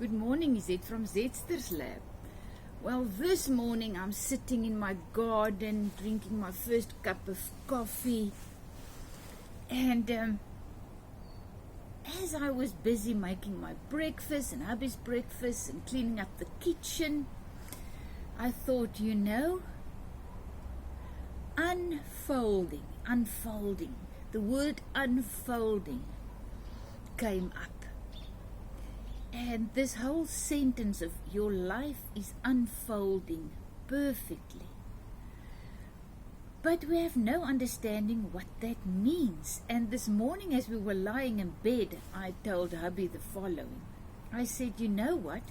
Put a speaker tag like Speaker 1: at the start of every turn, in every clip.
Speaker 1: Good morning, is it from Zetster's Lab? Well, this morning I'm sitting in my garden drinking my first cup of coffee, and as I was busy making my breakfast and hubby's breakfast and cleaning up the kitchen, I thought, unfolding, the word unfolding came up. And this whole sentence of your life is unfolding perfectly. But we have no understanding what that means. And this morning as we were lying in bed, I told hubby the following. I said, you know what?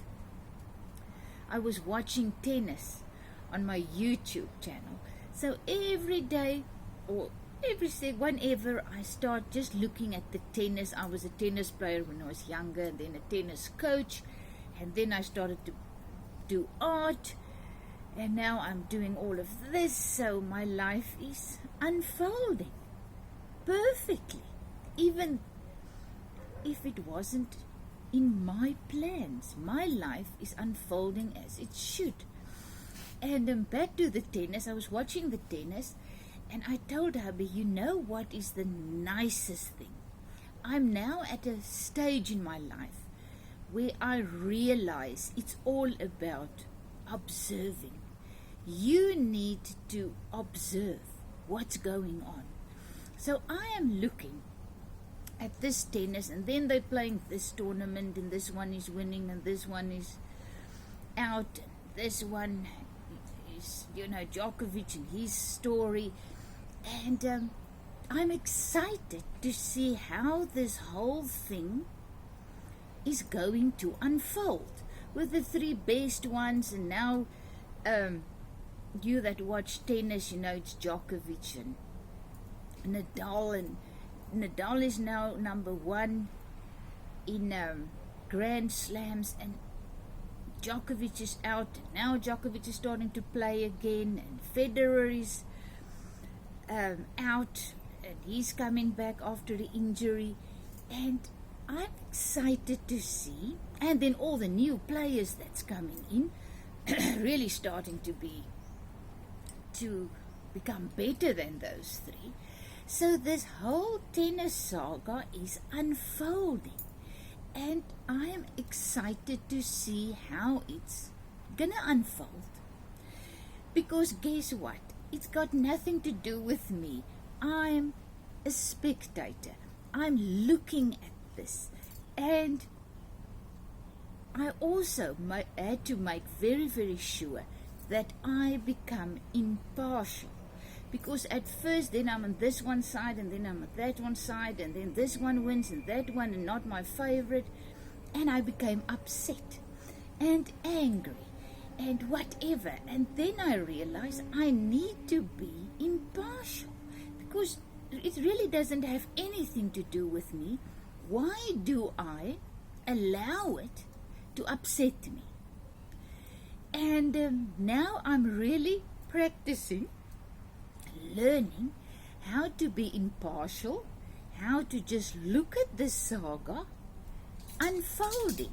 Speaker 1: I was watching tennis on my YouTube channel. So every day, or whenever I start just looking at the tennis, I was a tennis player when I was younger, then a tennis coach, and then I started to do art, and now I'm doing all of this, so my life is unfolding perfectly, even if it wasn't in my plans. My life is unfolding as it should. And back to the tennis, I was watching the tennis, and I told hubby, you know what is the nicest thing? I'm now at a stage in my life where I realize it's all about observing. You need to observe what's going on. So I am looking at this tennis, and then they're playing this tournament, and this one is winning, and this one is out, and this one is, Djokovic and his story. And I'm excited to see how this whole thing is going to unfold with the three best ones. And now you that watch tennis, it's Djokovic and Nadal, and Nadal is now number one in Grand Slams, and Djokovic is out. Now Djokovic is starting to play again, and Federer is out, and he's coming back after the injury, and I'm excited to see. And then all the new players that's coming in really starting to become better than those three. So this whole tennis saga is unfolding, and I am excited to see how it's gonna unfold, because guess what? It's got nothing to do with me. I'm a spectator. I'm looking at this. And I also had to make very, very sure that I become impartial. Because at first, then I'm on this one side, and then I'm on that one side, and then this one wins, and that one, and not my favorite. And I became upset and angry and whatever. And then I realized I need to be impartial, because it really doesn't have anything to do with me. Why do I allow it to upset me? And now I'm really practicing, learning how to be impartial, how to just look at this saga unfolding.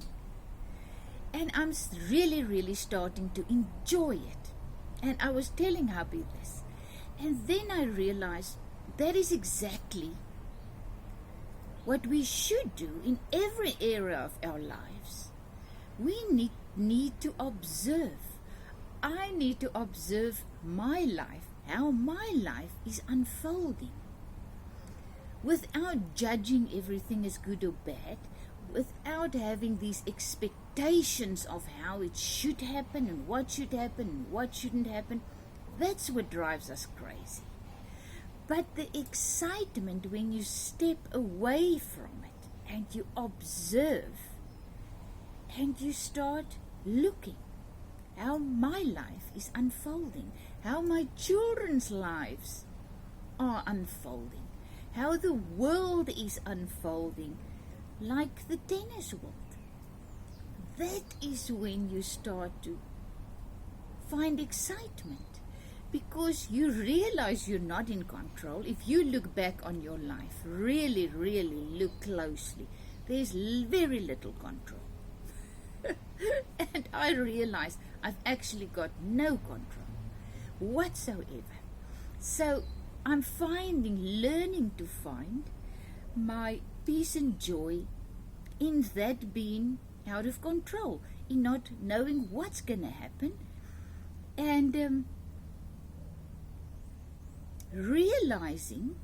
Speaker 1: And I'm really, really starting to enjoy it. And I was telling hubby this. And then I realized that is exactly what we should do in every area of our lives. We need to observe. I need to observe my life, how my life is unfolding, without judging everything as good or bad, without having these expectations of how it should happen and what should happen and what shouldn't happen. That's what drives us crazy. But the excitement when you step away from it and you observe and you start looking how my life is unfolding, how my children's lives are unfolding, how the world is unfolding, like the tennis world. That is when you start to find excitement, because you realize you're not in control. If you look back on your life, really, really look closely, there's very little control. And I realized I've actually got no control whatsoever. So I'm learning to find my peace and joy in that being out of control, in not knowing what's going to happen, and realizing,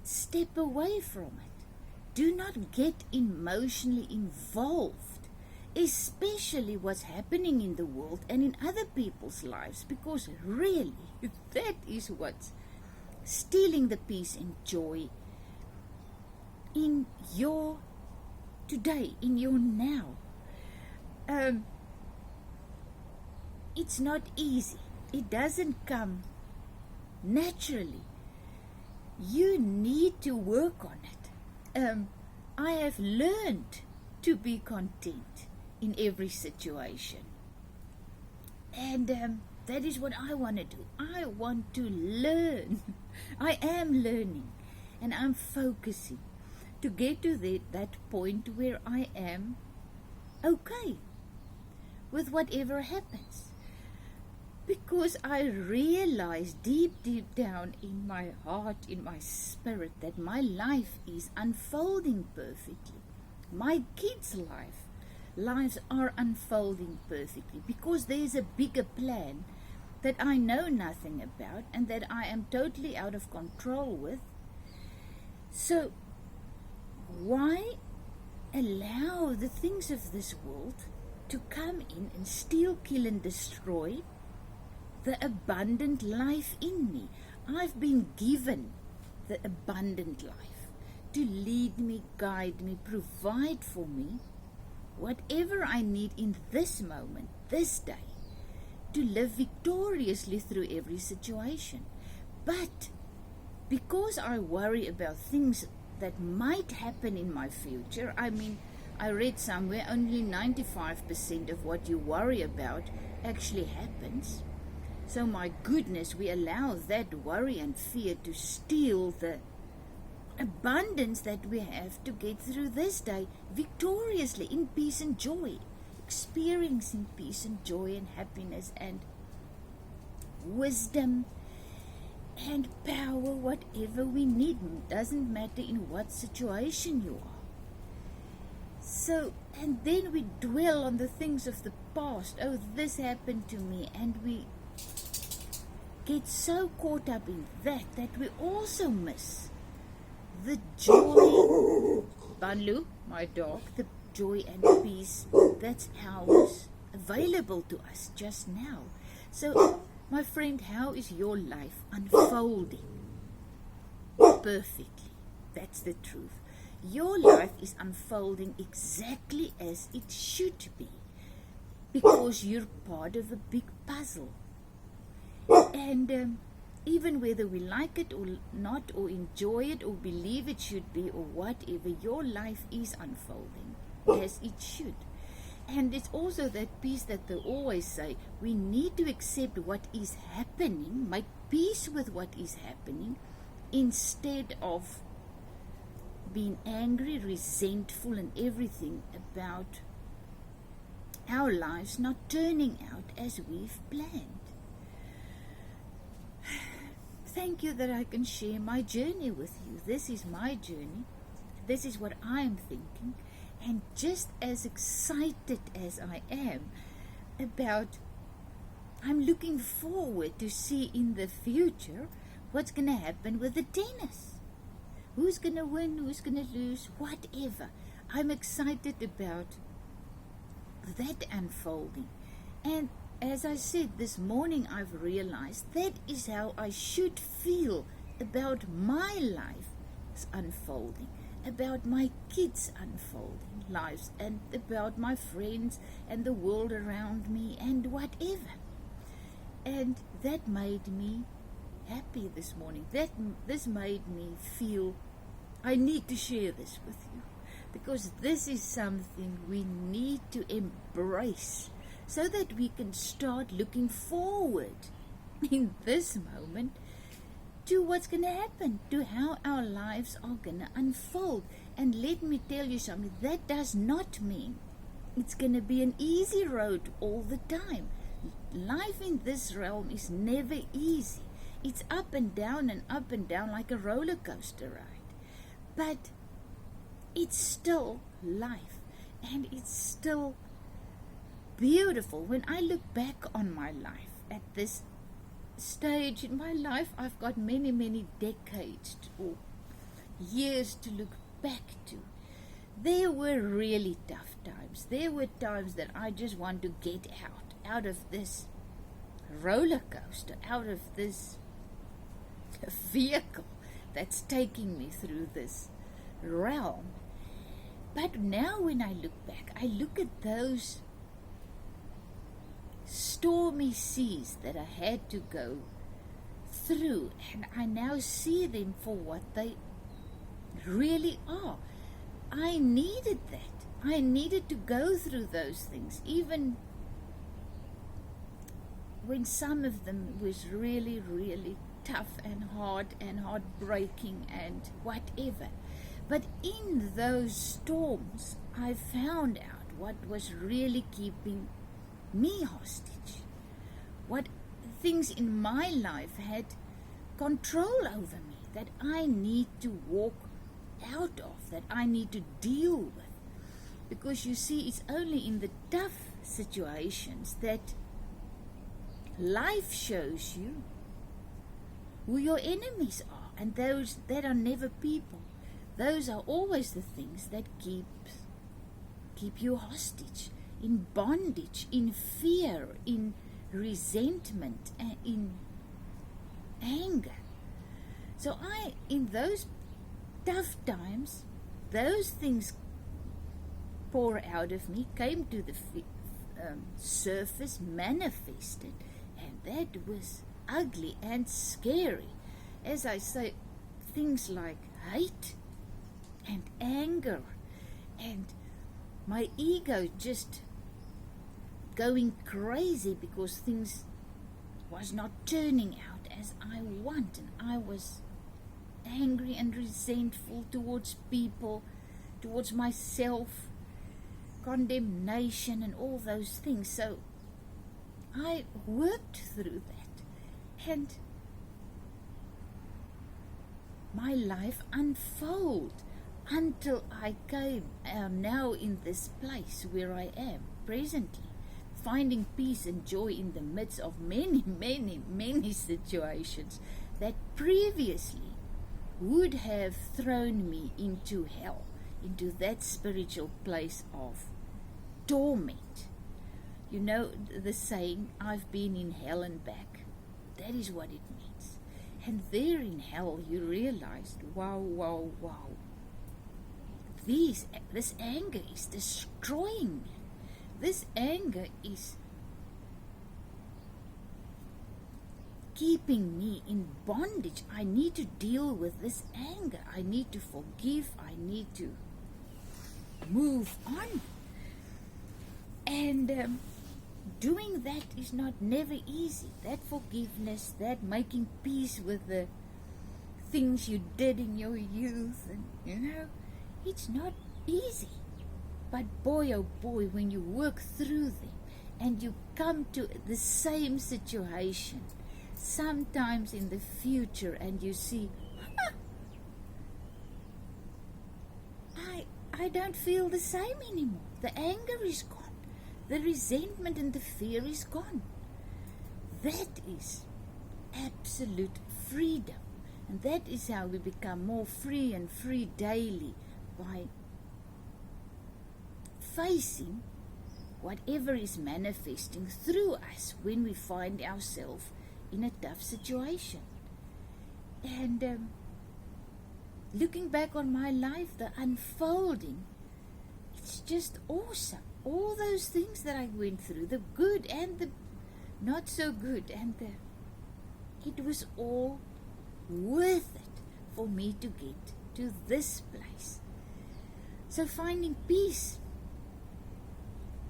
Speaker 1: step away from it. Do not get emotionally involved, especially what's happening in the world and in other people's lives, because really that is what's stealing the peace and joy in your today, in your now. It's not easy. It doesn't come naturally. You need to work on it. I have learned to be content in every situation. And that is what I want to do. I want to learn. I am learning, and I'm focusing to get to that point where I am okay with whatever happens. Because I realize deep down in my heart, in my spirit, that my life is unfolding perfectly. My kids' lives are unfolding perfectly, because there's a bigger plan that I know nothing about and that I am totally out of control with. So why allow the things of this world to come in and steal, kill, and destroy the abundant life in me? I've been given the abundant life to lead me, guide me, provide for me whatever I need in this moment, this day, to live victoriously through every situation. But because I worry about things that might happen in my future, I read somewhere only 95% of what you worry about actually happens. So my goodness, we allow that worry and fear to steal the abundance that we have to get through this day victoriously in peace and joy, experiencing peace and joy and happiness and wisdom and power, whatever we need. Doesn't matter in what situation you are. So, and then we dwell on the things of the past. Oh, this happened to me, and we get so caught up in that we also miss the joy, Banlu, my dog, the joy and peace that's ours, available to us just now. So, my friend, how is your life unfolding? Perfectly. That's the truth. Your life is unfolding exactly as it should be, because you're part of a big puzzle. And even whether we like it or not, or enjoy it, or believe it should be, or whatever, your life is unfolding as it should. And it's also that peace that they always say, we need to accept what is happening, make peace with what is happening, instead of being angry, resentful, and everything about our lives not turning out as we've planned. Thank you that I can share my journey with you. This is my journey. This is what I am thinking. And just as excited as I am about, I'm looking forward to see in the future what's going to happen with the tennis. Who's going to win, who's going to lose, whatever. I'm excited about that unfolding. And as I said, this morning I've realized that is how I should feel about my life unfolding, about my kids' unfolding lives, and about my friends and the world around me and whatever. And that made me happy this morning. This made me feel I need to share this with you, because this is something we need to embrace, so that we can start looking forward in this moment to what's going to happen, to how our lives are going to unfold. And let me tell you something, that does not mean it's going to be an easy road all the time. Life in this realm is never easy. It's up and down like a roller coaster ride. But it's still life, and it's still beautiful. When I look back on my life at this stage in my life, I've got many decades or years to look back to. There were really tough times. There were times that I just want to get out of this roller coaster, out of this vehicle that's taking me through this realm. But now when I look back, I look at those stormy seas that I had to go through, and I now see them for what they really are. I needed that. I needed to go through those things, even when some of them was really tough and heartbreaking and whatever. But in those storms, I found out what was really keeping me hostage, what things in my life had control over me, that I need to walk out of, that I need to deal with. Because you see, it's only in the tough situations that life shows you who your enemies are, and those that are never people. Those are always the things that keep you hostage, in bondage, in fear, in resentment, and in anger. So in those tough times, those things pour out of me, came to the surface, manifested, and that was ugly and scary. As I say, things like hate and anger, and my ego just going crazy because things was not turning out as I want, and I was angry and resentful towards people, towards myself, condemnation and all those things. So I worked through that, and my life unfolded until I am now in this place where I am presently, finding peace and joy in the midst of many situations that previously would have thrown me into hell, into that spiritual place of torment. You know the saying, I've been in hell and back. That is what it means. And there in hell you realized, wow. This anger is destroying me. This anger is keeping me in bondage. I need to deal with this anger. I need to forgive. I need to move on. And doing that is never easy. That forgiveness, that making peace with the things you did in your youth, and it's not easy. But boy, oh boy, when you work through them and you come to the same situation sometimes in the future, and you see, I don't feel the same anymore. The anger is gone. The resentment and the fear is gone. That is absolute freedom. And that is how we become more free and free daily, by facing whatever is manifesting through us when we find ourselves in a tough situation. And looking back on my life, the unfolding, it's just awesome. All those things that I went through, the good and the not so good, and it was all worth it for me to get to this place. So finding peace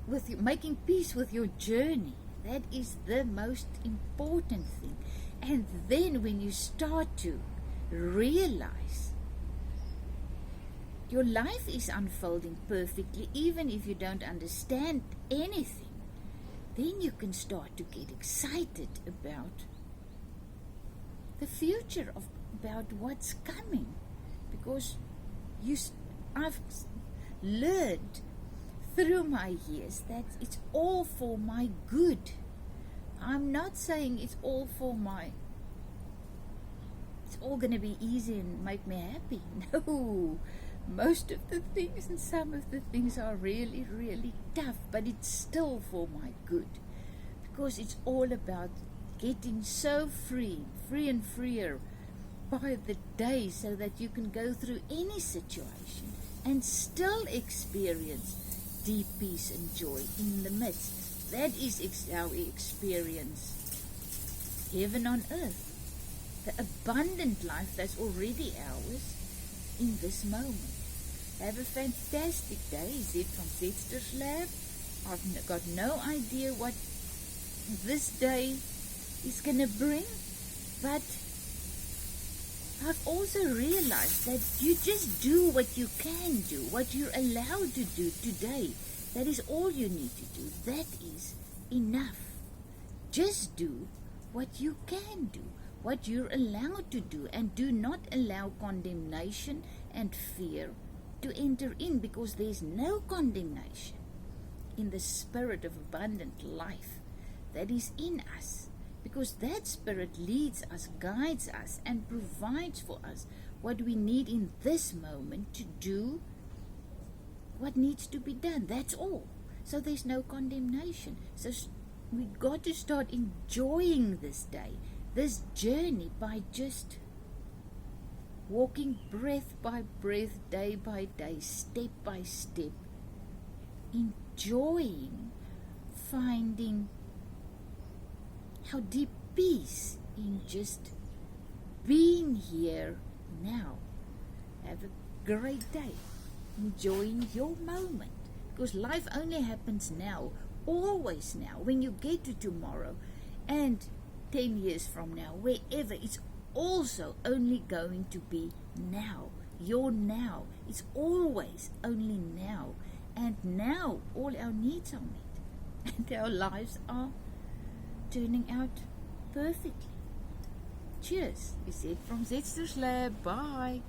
Speaker 1: with you, making peace with your journey, that is the most important thing. And then when you start to realize Your life is unfolding perfectly, even if you don't understand anything. Then you can start to get excited about the future, about what's coming, because I've learned through my years that it's all for my good. I'm not saying it's all going to be easy and make me happy. No, most of the things and some of the things are really, really tough, but it's still for my good, because it's all about getting so free and freer by the day, so that you can go through any situation and still experience deep peace and joy in the midst. That is how we experience heaven on earth, the abundant life that's already ours in this moment. Have a fantastic day. Zit from Zetster's Lab. I've got no idea what this day is going to bring, but I've also realized that you just do what you can do, what you're allowed to do today. That is all you need to do. That is enough. Just do what you can do, what you're allowed to do, and do not allow condemnation and fear to enter in, because there's no condemnation in the spirit of abundant life that is in us, because that spirit leads us, guides us, and provides for us what we need in this moment to do what needs to be done. That's all. So there's no condemnation. So we got to start enjoying this day, this journey, by just walking breath by breath, day by day, step by step, enjoying, finding how deep peace in just being here now. Have a great day, enjoying your moment, because life only happens now, always now. When you get to tomorrow and 10 years from now, wherever, it's also only going to be now. Your now. It's always only now. And now all our needs are met. And our lives are turning out perfectly. Cheers. Is it from Zetster's Lab. Bye.